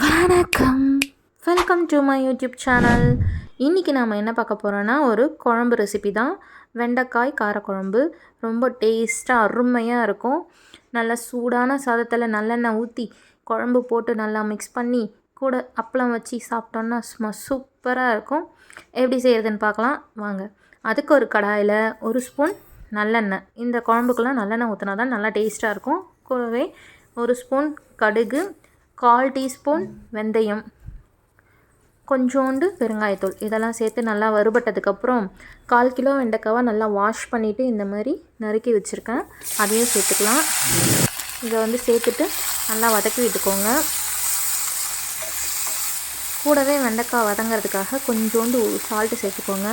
வணக்கம், welcome to my YouTube channel. இன்றைக்கி நாம் என்ன பார்க்க போகிறோன்னா, ஒரு குழம்பு ரெசிபி தான். வெண்டைக்காய் காரக்குழம்பு ரொம்ப டேஸ்ட்டாக அருமையாக இருக்கும். நல்லா சூடான சாதத்தில் நல்லெண்ணெய் ஊற்றி குழம்பு போட்டு நல்லா மிக்ஸ் பண்ணி கூட அப்பளம் வச்சு சாப்பிட்டோன்னா சும்மா சூப்பராக இருக்கும். எப்படி செய்கிறதுன்னு பார்க்கலாம் வாங்க. அதுக்கு ஒரு கடாயில் ஒரு ஸ்பூன் நல்லெண்ணெய், இந்த குழம்புக்கெல்லாம் நல்லெண்ணெய் ஊற்றினா தான் நல்லா டேஸ்ட்டாக இருக்கும். கூடவே ஒரு ஸ்பூன் கடுகு, 1/4 டீஸ்பூன் வெந்தயம், கொஞ்சோண்டு பெருங்காயத்தூள், இதெல்லாம் சேர்த்து நல்லா வறுபட்டதுக்கப்புறம் 1/4 கிலோ வெண்டைக்காவை நல்லா வாஷ் பண்ணிவிட்டு இந்த மாதிரி நறுக்கி வச்சுருக்கேன், அதையும் சேர்த்துக்கலாம். இதை சேர்த்துட்டு நல்லா வதக்கி விட்டுக்கோங்க. கூடவே வெண்டைக்காய் வதங்கிறதுக்காக கொஞ்சோண்டு சால்ட்டு சேர்த்துக்கோங்க.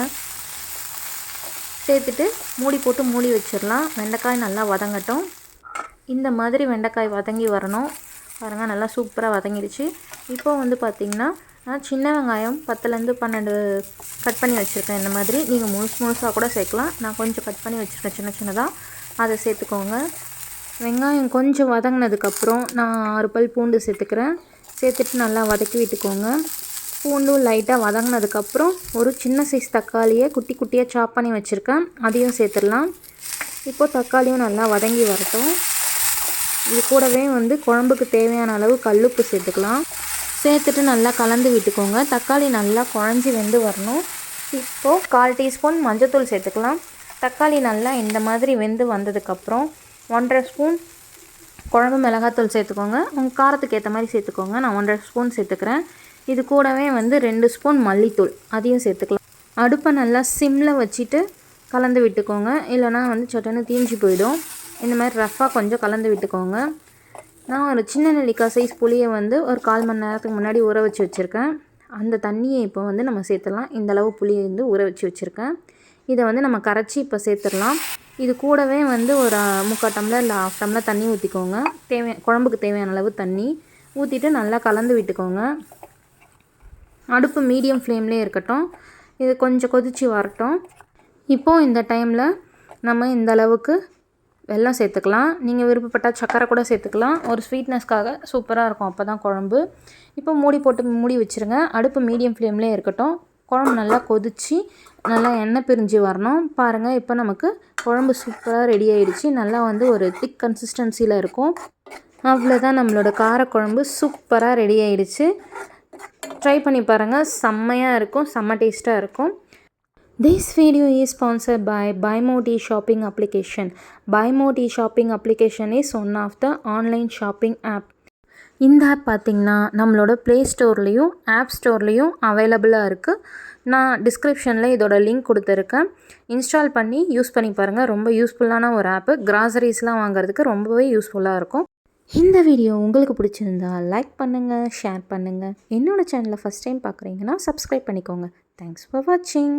சேர்த்துட்டு மூடி போட்டு மூடி வச்சிடலாம். வெண்டைக்காய் நல்லா வதங்கட்டும். இந்த மாதிரி வெண்டைக்காய் வதங்கி வரணும். பாருங்கள், நல்லா சூப்பராக வதங்கிடுச்சு. இப்போது பார்த்திங்கன்னா நான் சின்ன வெங்காயம் 10லேருந்து 12 கட் பண்ணி வச்சுருக்கேன். இந்த மாதிரி நீங்கள் முழுசாக கூட சேர்க்கலாம். நான் கொஞ்சம் கட் பண்ணி வச்சுருக்கேன் சின்ன சின்னதாக, அதை சேர்த்துக்கோங்க. வெங்காயம் கொஞ்சம் வதங்கினதுக்கப்புறம் நான் 6 பல் பூண்டு சேர்த்துக்கிறேன். சேர்த்துட்டு நல்லா வதக்கி விட்டுக்கோங்க. பூண்டும் லைட்டாக வதங்கினதுக்கப்புறம் ஒரு சின்ன சைஸ் தக்காளியை குட்டி குட்டியாக சாப் பண்ணி வச்சுருக்கேன், அதையும் சேர்த்துடலாம். இப்போது தக்காளியும் நல்லா வதங்கி வரட்டும். இது கூடவே குழம்புக்கு தேவையான அளவு கல்லுப்பு சேர்த்துக்கலாம். சேர்த்துட்டு நல்லா கலந்து விட்டுக்கோங்க. தக்காளி நல்லா குழஞ்சி வெந்து வரணும். இப்போது 1/4 டீஸ்பூன் மஞ்சள்தூள் சேர்த்துக்கலாம். தக்காளி நல்லா இந்த மாதிரி வெந்து வந்ததுக்கப்புறம் 1.5 ஸ்பூன் குழம்பு மிளகாத்தூள் சேர்த்துக்கோங்க. உங்கள் காரத்துக்கு ஏற்ற மாதிரி சேர்த்துக்கோங்க. நான் 1.5 ஸ்பூன் சேர்த்துக்கிறேன். இது கூடவே 2 ஸ்பூன் மல்லித்தூள், அதையும் சேர்த்துக்கலாம். அடுப்பை நல்லா சிம்மில் வச்சுட்டு கலந்து விட்டுக்கோங்க, இல்லைனா சட்டுன்னு தீஞ்சு போயிடும். இந்த மாதிரி ரஃப்பாக கொஞ்சம் கலந்து விட்டுக்கோங்க. நான் ஒரு சின்ன நெல்லிக்காய் சைஸ் புளியை ஒரு 1/4 மணி நேரத்துக்கு முன்னாடி ஊற வச்சு வச்சுருக்கேன். அந்த தண்ணியை இப்போ நம்ம சேர்த்துடலாம். இந்தளவு புளியை ஊற வச்சு வச்சுருக்கேன். இதை நம்ம கரைச்சி இப்போ சேர்த்துடலாம். இது கூடவே ஒரு 3/4 டம்ளர் இல்லை 1/2 டம்ளர் தண்ணி ஊற்றிக்கோங்க. குழம்புக்கு தேவையான அளவு தண்ணி ஊற்றிட்டு நல்லா கலந்து விட்டுக்கோங்க. அடுப்பு மீடியம் ஃப்ளேம்லேயே இருக்கட்டும். இது கொஞ்சம் கொதித்து வரட்டும். இப்போது இந்த டைமில் நம்ம இந்த அளவுக்கு வெல்லம் சேர்த்துக்கலாம். நீங்கள் விருப்பப்பட்டால் சர்க்கரை கூட சேர்த்துக்கலாம். ஒரு ஸ்வீட்னஸ்க்காக சூப்பராக இருக்கும் அப்போ தான் குழம்பு. இப்போ மூடி போட்டு மூடி வச்சுருங்க. அடுப்பு மீடியம் ஃப்ளேம்லேயே இருக்கட்டும். குழம்பு நல்லா கொதித்து நல்லா எண்ணெய் பிரிஞ்சு வரணும். பாருங்கள், இப்போ நமக்கு குழம்பு சூப்பராக ரெடி ஆகிடுச்சு. நல்லா ஒரு திக் கன்சிஸ்டன்சியில் இருக்கும். அவ்வளோதான், நம்மளோட காரக்குழம்பு சூப்பராக ரெடி ஆகிடுச்சு. ட்ரை பண்ணி பாருங்கள், செம்மையாக இருக்கும், செம்ம டேஸ்ட்டாக இருக்கும். This video is sponsored by BuyMoTi shopping application. BuyMoTi shopping application is one of the online shopping app. இந்த ஆப் பார்த்திங்கன்னா நம்மளோட ப்ளே ஸ்டோர்லேயும் ஆப் ஸ்டோர்லேயும் அவைலபிளாக இருக்குது. நான் டிஸ்கிரிப்ஷனில் இதோட லிங்க் கொடுத்துருக்கேன். இன்ஸ்டால் பண்ணி யூஸ் பண்ணி பாருங்கள். ரொம்ப யூஸ்ஃபுல்லான ஒரு ஆப்பு. கிராசரிஸ்லாம் வாங்குறதுக்கு ரொம்பவே யூஸ்ஃபுல்லாக இருக்கும். இந்த வீடியோ உங்களுக்கு பிடிச்சிருந்தா லைக் பண்ணுங்கள், ஷேர் பண்ணுங்கள். என்னோடய சேனலை ஃபஸ்ட் டைம் பார்க்குறீங்கன்னா சப்ஸ்கிரைப் பண்ணிக்கோங்க. தேங்க்ஸ் ஃபார் வாட்சிங்.